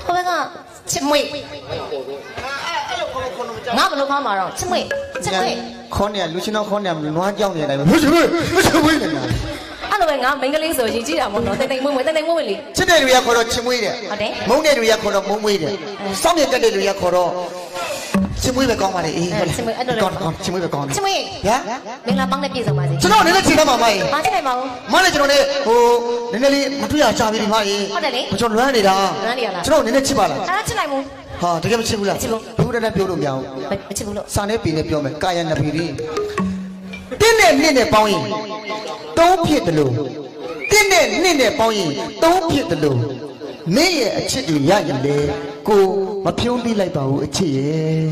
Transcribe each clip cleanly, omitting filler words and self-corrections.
ဟိုဘက်ကချစ်မွေးငါဘလို့ခေါ်မှာတော့ချစ်မွေးခေါင်းနေလူချင်းတော့ခေါင်းနေနွားကြောက်နေတယ်ဘူးချစ်မွေးနေတာအဲ့လိုပဲငါမိန်းကလေးဆိုရင်ကြည့်တာမို့နော်တိတ်မွေးလေချစ်တဲ့လူရခေါ်တော့ချစ်မွေးတယ်မုန်းတဲ့လူရခေါ်တော့မုန်းမွေးတယ်စောင့်နေတဲ့လူရခေါ်တော့ချစ်မွေးပဲကောင်းပါလေအေးချစ်မွေးအဲ့လိုကောင်းချစ်မွေးပဲကောင်းချစ်မွေးဗျာမင်္ဂလာပေါင်းနဲ့ပြည့်စုံပါစေကျွန်တော်လည်းချိန်တော့မှာမကြီးမချိန်နိုင်ပါဘူးမလည်းကျွန်တော်လည်းဟိုနည်းနည်းလေးမတွေ့ရချပြီဒီမကြီးဟုတ်တယ်လေကျွန်တော်လွမ်းနေတာကျွန်တော်နည်းနည်းချစ်ပါလားချစ်နိုင်ဘူးဟာတကယ်မချစ်ဘူးလားဘူးတည်းပြောလို့မရဘူးမချစ်ဘူးလို့စာနဲ့ပေနဲ့ပြောမယ်ကာယနဗီရီတင်းနဲ့နှစ်နဲ့ပေါင်းရင်သုံးဖြစ်တယ်လို့တင်းနဲ့နှစ်နဲ့ပေါင်းရင်သုံးဖြစ်တယ်လို့မင်းရဲ့အချစ်တွေရရင်လေကိုမဖြုံးသိလိုက်ပါဘူးအချစ်ရဲ့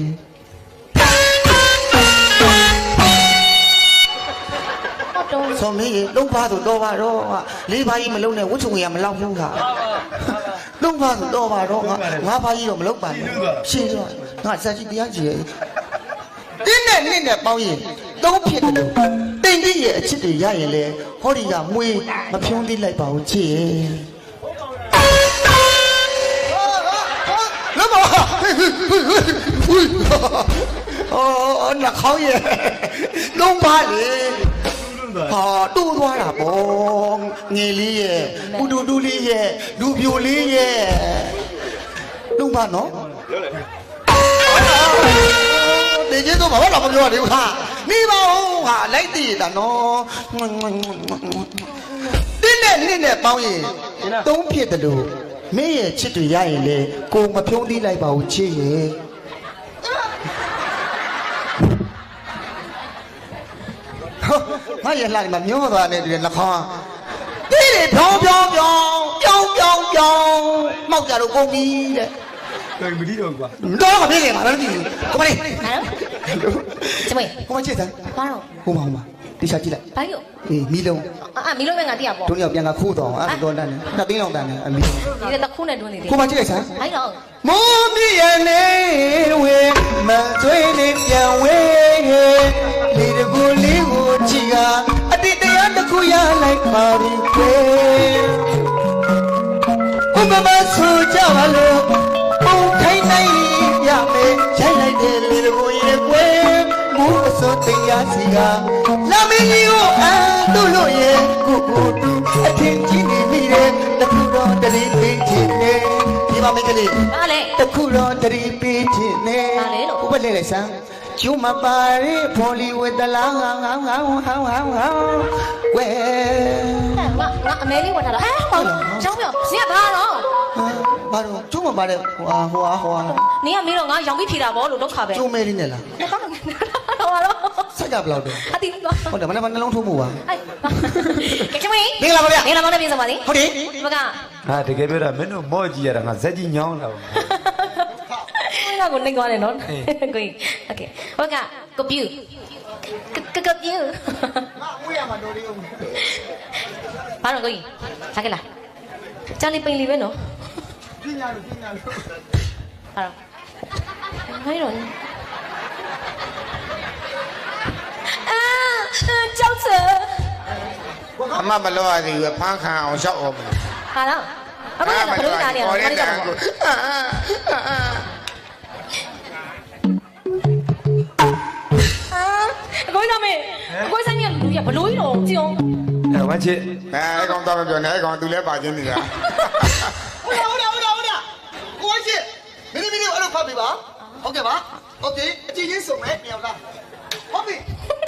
ဆိုမင်းလုံးပါဆိုတော့ပါတော့လေးပါးကြီးမလုံးနဲ့ဝှချုံရမလောက်ဘူးခါလုံးပါဆိုတော့ပါတော့ငါးပါးကြီးတော့မလုံးပါနဲ့ရှင်းတော့ငါစက်ကြီးတရားကြီးရဲ့တင်းနဲ့နှစ်နဲ့ပေါင်းရင်သုံးဖြစ်တယ်လို့တိမ်တိရဲ့အချစ်တွေရရင်လေဟောဒီကမွေးမဖြုံးသိလိုက်ပါဘူးချစ်ရဲ့လောမအော်နှာခေါင်းရဲ့လုံးပါလေဟာတူသွားတာပေါ့ငယ်လေးရဲ့ပူတူလေးရဲ့လူပြိုလေးရဲ့လုံးပါနော်တေကျေတော့ဘာလို့မပြောရဘူးဟာမိပါဦးဟာလိုက်တည်တာနော်တင်းနဲ့နှစ်နဲ့ပေါင်းရင်သုံးဖြစ်တယ်လို့မင်းရဲ့ချစ်တွေရရင်လေကိုမဖြုံးသီးလိုက်ပါဘူးချစ်ရဲ့ငါရလာနေမှာမျောသွားနေတယ်လက်ခေါင်းတီးတယ်ဖြောင်းမောက်ကြတော့ကုန်ပြီတဲ့မဒီတော့ကွာတော့မဖြစ်ခင်ပါလားဒီကိုမလေးဟမ်ချစ်မွေးကိုမချစ်စမ်းဘာတော့ဟိုမှာတိချာကြည့်လိုက်ဘာလို့အေးမီလုံးမီလုံးပဲငါတိရပေါ့တို့ရောက်ပြန်ကခိုးတော့အဲ့တော့တန်းနေ2သိန်းလောက်တန်းနေအမီဒီတခုနဲ့တွန်းနေတယ်ကိုမကြည့်လိုက်စမ်းဘာလို့မိုးမြရဲ့နေဝေမသွေးနေပြန်ဝေလေတကူလေးကိုကြည့်ကအတိတ်တရားတစ်ခုရလိုက်ပါပြီကွယ်ဥပမာဆိုကြပါလို့ပုံထိုင်နိုင်ရမယ်ရိုက်လိုက်တဲ့လေတကူရဲ့ကွယ်မိုးအစောတရားစီကလာမင်းကြီးကိုတို့လို့ရဲ့ကိုတူအထင်ကြီးနေမိတယ်တခုတော့တလေးပေးချင်တယ်ဒီပါမင်းကလေးဘာလဲတခုတော့တရီပေးချင်တယ်ဘာလဲလို့ဥပလေလေဆန်းကျူမပါရဲဘောလီဝဒလာငါဝဲငါအမဲလေးဝတ်ထားတာကျောင်းပြောဇင်ကဘာတော့ဘာတော့ကျူမပါတဲ့ဟိုနင်ကမင်းတော့ငါရောင်ပြီးဖြေတာဗောလို့ဒုက္ခပဲကျူမဲလေးနဲ့လားတော့တော့ဆက်ကြဘလောက်တော့အတိဟုတ်တယ်မနေ့ကနှလုံးထိုးမှုပါကဲချမင်းမင်္ဂလာပါဗျာမင်္ဂလာပါနဲ့ပြေးစပါစေဟုတ်တယ်ဒီဘကဟာတကယ်ပြောတာမင်းတို့မော့ကြည့်ရတာငါဇက်ကြီးညောင်းလာငါကိုနှိမ့်သွားတယ်နော်ကိုကြီးโอเคဟုတ်ကကိုပြူကပြူငါဝေးရမှာတော်လေးဦးဘာလို့ကိုကြီးထားခဲ့လားကြောင်လေးပိန်လေးပဲနော်ပြညာလို့ဟာဟိုင်းတော့ကျောက်စအမမလို့ရသေးဘူးဖမ်းခံအောင်ရှောက်အောင်ဟာတော့အခုကဘယ်လိုသားနေလဲဘာလဲကြောက်ကိုင်းတော့မေကိုင်းဆိုင်ကလူရဘလို့ရောကြည့်အောင်ဝမ်းချစ်အဲ့ကောင်တော့မပြောနဲ့အဲ့ကောင်သူလည်းပါချင်းနေတာဟုတ်ကိုချစ်မင်းအဲ့လိုဖတ်ပြီပါဟုတ်ကဲ့ပါโอเคအကြည့်ချင်းစုံမယ်မြောက်လားဟုတ်ပြီ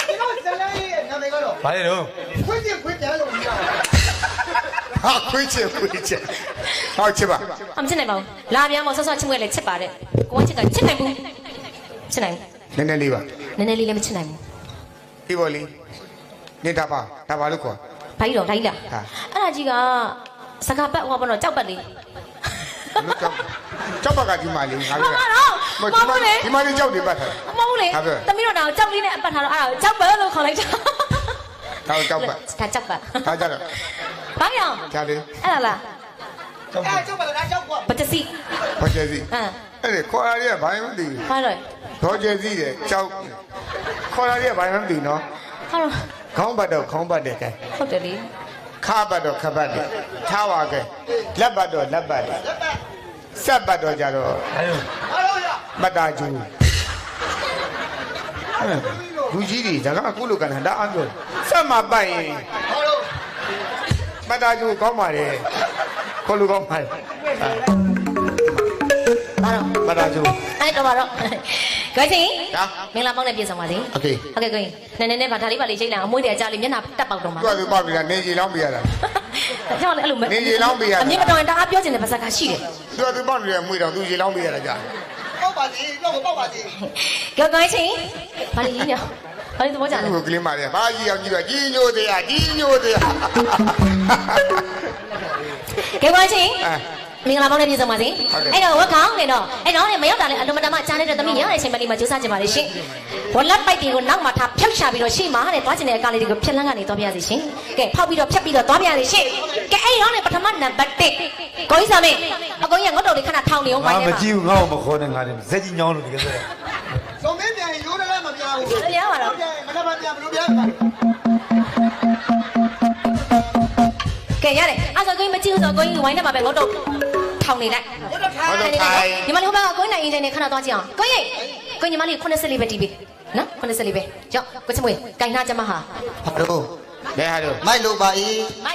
ဒီတော့ဇလန်ရဲ့နာမည်ကတော့ဘာလဲတော့ခွင့်ပြန်လို့မရဘူးဟာခွင့်ချစ်ဟုတ်ချစ်ပါမချစ်နိုင်ပါဘူးလာပြန်မဆော့ဆော့ချစ်မွေးလည်းချစ်ပါတဲ့ကိုချစ်ကချစ်နိုင်ဘူးချစ်နိုင်နည်းနည်းလေးပါနည်းနည်းလေးလည်းမချစ်နိုင်ဘူးဒီပေါ်လေးနေတာပါလို့ခေါ်ဘာကြီးတော့တိုင်းတာအဲ့ဒါကြီးကစကားပတ်ဟောပါတော့ကြောက်ပတ်လေးကြောက်ပါကဒီမလေးငါပြောဒီမလေးကြောက်နေပတ်ထားမဟုတ်လေသမီးတို့တော့ကြောက်လေးနဲ့အပတ်ထားတော့အဲ့ဒါကြောက်ပတ်လို့ခေါ်လိုက်တာကြောက်ပတ်ဒါကြောက်ပတ်ဒါကြတော့ဘာပြောကြားလေးအဲ့ဒါလားကြောက်ပါလားကြောက်ကွာပတစီအဲ့ဒီခေါ်ရတဲ့ဘာမှမသိဘူးဟာတော့ဒေါ်ကျစီတဲ့ကြောက်ခေါ်ရတဲ့ဘာမှမသိနော်ဟာတော့ခေါင်းပတ်တော့ခေါင်းပတ်တယ်ကဲဟုတ်တယ်လေခါပတ်တော့ခပတ်တယ်ထားပါကဲလက်ပတ်တော့လက်ပတ်တယ် ဆက်ပတ်တော့ကြတော့မတ်တာကျူလူကြီးတွေဒါကအခုလိုကန်တာအားပြောဆက်မပတ်ရင်မတ်တာကျူကောင်းပါလေခေါ်လူကောင်းပါလေ ဘာတော့ မတ်တာကျူ အဲ့တော့ဘာတော့ကိုချင်း ဒါ မင်္ဂလာပေါင်းနဲ့ပြည့်စုံပါစေ โอเค ဟုတ်ကဲ့ကိုချင်းနည်းနည်းဗာဒါလေးပါလေးချိန်လိုက်အမွှေးတဲ့အကြလေးမျက်နှာတက်ပေါက်တော့မှာ သူကသူပေါ့ပြီလားနေကြီးလောင်းပြရတာ ကျွန်တော်လည်းအဲ့လို နေကြီးလောင်းပြရတာ အမြင်မတော်ရင်တအားပြောချင်တဲ့ပါဇက်ကရှိတယ် သူကသူပေါ့ပြီမွေတော့သူကြီးလောင်းပြရတာကြာ ပေါက်ပါစီတော့ပေါက်ပါစီ ကိုချင်းဘာလေးကြီးညဘာလေးသဘောကျလဲ သူ့ကိုကလေးမလေးဘာကြီးအောင်ကြီးတော့ကြီးညိုတရားကြီးညိုတရား ကိုချင်းမင်္ဂလာပေါင်းနဲ့ပြည့်စုံပါစေအဲ့တော့ဝက်ကောင်နေတော့အဲ့တော့မရောက်တာလေအလုံးမတမကြားနေတဲ့သမီးရတဲ့အချိန်မှလေးမှာကြိုးစားကြပါလေရှင်ဝလက်ပိုက်တွေကိုနောက်မှာထားဖြုတ်ချပြီးတော့ရှေ့မှာတဲ့သွားကျင်တဲ့အကားလေးတွေကိုဖြက်လန်းကနေသွားပြရစီရှင်ကဲဖောက်ပြီးတော့ဖြတ်ပြီးတော့သွားပြရစီရှင်ကဲအဲ့တော့လေပထမနံပါတ်1ကိုကြီးစာမေအကုန်ကြီးငတ်တော်လေးခဏထောင်နေအောင်ပါ ငါ နေ မ ပါ ကြည့်ဘူးငါ့ကိုမခေါ်နဲ့ငါလည်းဇက်ကြီးညောင်းလို့ဒီကစား စုံမင်းပြန်ရိုးတယ်လည်းမပြဘူး လျားပါတော့ ပြန်မနက်ပြန်ဘလို့ပြန် ကဲရတယ်အဲ့ဆိုကိုကြီးမကြည့်ဘူးဆိုကိုကြီးဝိုင်းနေမှာပဲငတ်တော်ထောင်နေလိုက် ဟုတ်တော့ထား ဟုတ်တော့ထိုင် ညီမလေးဟိုဘက်ကကိုင်းနိုင်အင်းနဲ့ခဏသွားကြည့်အောင်ကိုကြီးကိုညီမလေး80လေးပဲတီးပေးနော်80လေးပဲကြောက်ကိုချမွေးကိုင်နာကျမဟာ ဘာလို့ လဲဟာတော့ မိုက်လို့ပါဤ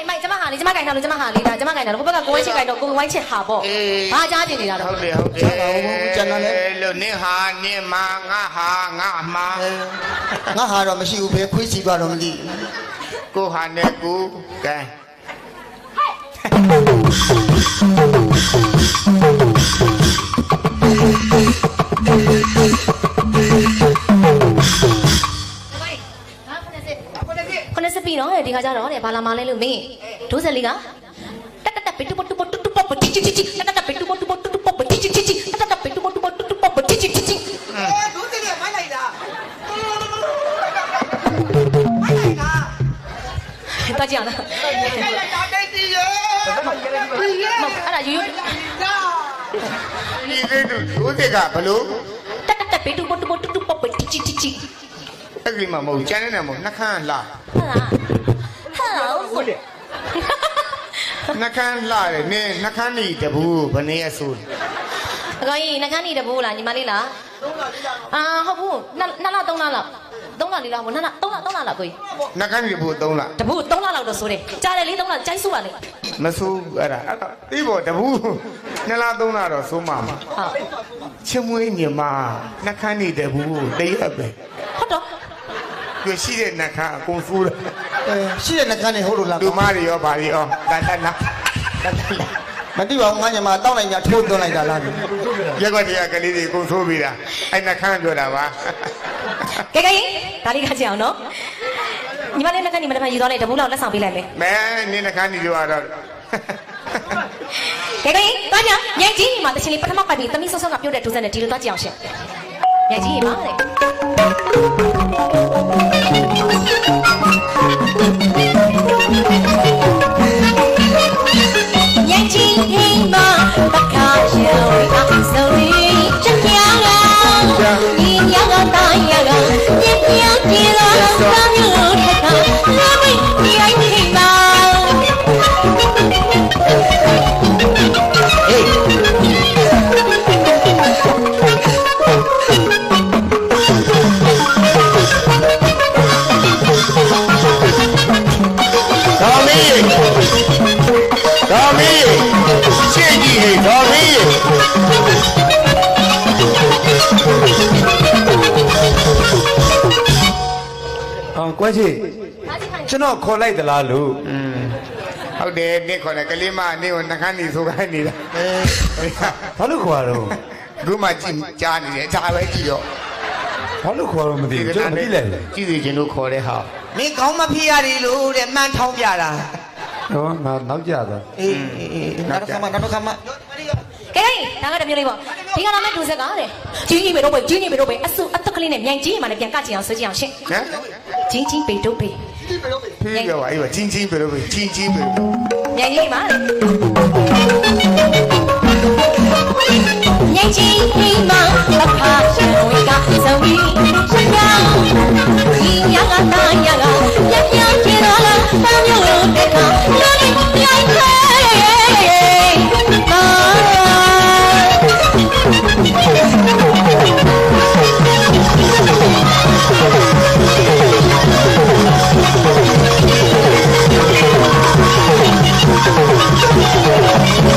မိုက်ကျမဟာလေးကျမကိုင်ထားလို့ကျမဟာလေးဒါကျမကိုင်ထားလို့ဟိုဘက်ကကိုဝိုင်းချစ်ကိုင်တော့ကိုဝိုင်းချစ်ဟာပေါ့ဘာကြားကျင်နေတာတော့ ဟုတ်တယ်ဟုတ်တယ်လို့နင်းဟာနင်းမာငါဟာငါအမာ ငါဟာတော့မရှိဘူးပဲခွေးစီသွားတော့မသိ ကိုဟာနဲ့ကိုကဲ 80ပြီနော်ဒီခါကျတော့တဲ့ဘာလာမလဲလို့မင်းဒိုးဆက်လေးကတက်တက်ပေတူပတူပတူတူပပတီချီချီတက်တက်ပေတူပတူပတူတူပပတီချီချီတက်တက်ပေတူပတူပတူတူပပတီချီချီ ဒုတိယမိုက်လိုက်တာမိုက်လိုက်တာ တော့ကြည့်အောင်လား လိုက်တာတိတ်စီရဲ့ အဲ့ဒါယူယူ ဒီလေးတို့ဒုတိကဘလို့ တက်တက်ပေတူပတူပတူတူပပတီချီချီ အဲ့ဒီမှာမဟုတ်ကျန်နေတယ်မဟုတ်နှခမ်းလှ ဟာလားဟာဟုတ်တယ် နှခမ်းလှတယ်နင်းနှခမ်းနေတဘူးဘယ်နေရဆိုး အကောင်ကြီးနှကန်းနေတဘူးလားညီမလေးလားဟုတ်ဘူး2လ3လလောက်3လ4လမဟုတ်2လ3လလောက်ကိုကြီး နှခမ်းနေတဘူး3လ တဘူး3လလောက်တော့ဆိုတယ်ကြားတယ်လေ3လကြိုက်စုပါလေ မဆိုးအဲ့ဒါဒီပေါ်တဘူး2လ3လတော့ဆိုးမှာ ဟုတ် ချင်းမွေးညီမနှခမ်းနေတဘူးတရက်ပဲ ဟုတ်တော့ သူရှိတဲ့နှခမ်းအကုန်ဆိုးတယ် ရှိတဲ့နှကန်းနေဟုတ်လို့လား လူမတွေရောဗာတွေရောတတ်တတ်နာ မတိပါဘူးငါညမတောက်လိုက်ကြထိုးသွင်းလိုက်တာလား ရက်ွက်တရားကလေးတွေအကုန်ဆိုးပြီးတာအဲ့နှခမ်းပြောတာပါ ကဲကဲဒါလေးကကြည့်အောင်နော်ညီမလေးနှကန်းညီမတစ်ဖက်ယူသွားလိုက်တဘူးလောက်လက်ဆောင်ပေးလိုက်မယ် မဲနင်းနှခမ်းနေကြတော့ ကဲကဲသွားကြညင်ကြီးညီမတချင်လေးပထမပိုက်ပြီးသမီးဆော့ဆော့ကပြုတ်တဲ့ဒုစက်နဲ့ဒီလိုသွားကြည့်အောင်ရှင်ညင်ကြီးညီမတဲ့ညင်ကြီးညီမပကရောအဆိုရီချက်ပြောင်းလာဒီညကတိုင်းရကညင်ပြောင်းကြည့်လို့သာမျိုးထက်ခါလာမိဒီအိုင်ညီမ တော်မီးရှေ့ကြီးဟေးတော်မီး ကွဲချေကျွန်တော်ခေါ်လိုက်သလားလို့ ဟုတ်တယ်နင်းခေါ်တယ်ကလေးမနင်းကိုနှခမ်းနေဆိုခိုင်းနေတာ ဘာလို့ခေါ်ရတော့ ခုမှကြည့်ကြားနေတယ်ဒါပဲကြည့်တော့ ဘာလို့ခေါ်တော့မသိဘူးကျွန်တော်မသိလိုက်ဘူး ကြည့်စီခြင်းတို့ခေါ်တဲ့ဟာ မင်းကောင်းမဖြစ်ရတယ်လို့တဲ့မှန်းထောင်းပြတာ ဟောငါနောက်ကြတာ အေးနောက်တစ်ခါမှ ကဲဒါကတမျိုးလေးပေါ့ဒီကလာမဲ့ဒုစက်ကတဲ့ကြီးကြီးပဲတော့ပဲကြီးကြီးပဲတော့ပဲအဆုအသက်ကလေးနဲ့မြိုင်ကြီးမှလည်းပြန်ကကြည့်အောင်ဆွကြည့်အောင်ရှင်း ဟမ် ကြီးကြီးပဲတော့ပဲ ဖေးပြောပါအေးပါချင်းချင်းပဲလို့ပဲချင်းချင်းပဲ မြိုင်ကြီးမှတဲ့မြိုင်ကြီးမှပခါရှင်ဝေကစုံပြီးရှင်ညာဒီညကတိုင်းရကပြပြချင်တော့လားတာမျိုးလို့တဲ့ကလာနေမြိုင်ခဲမာ ။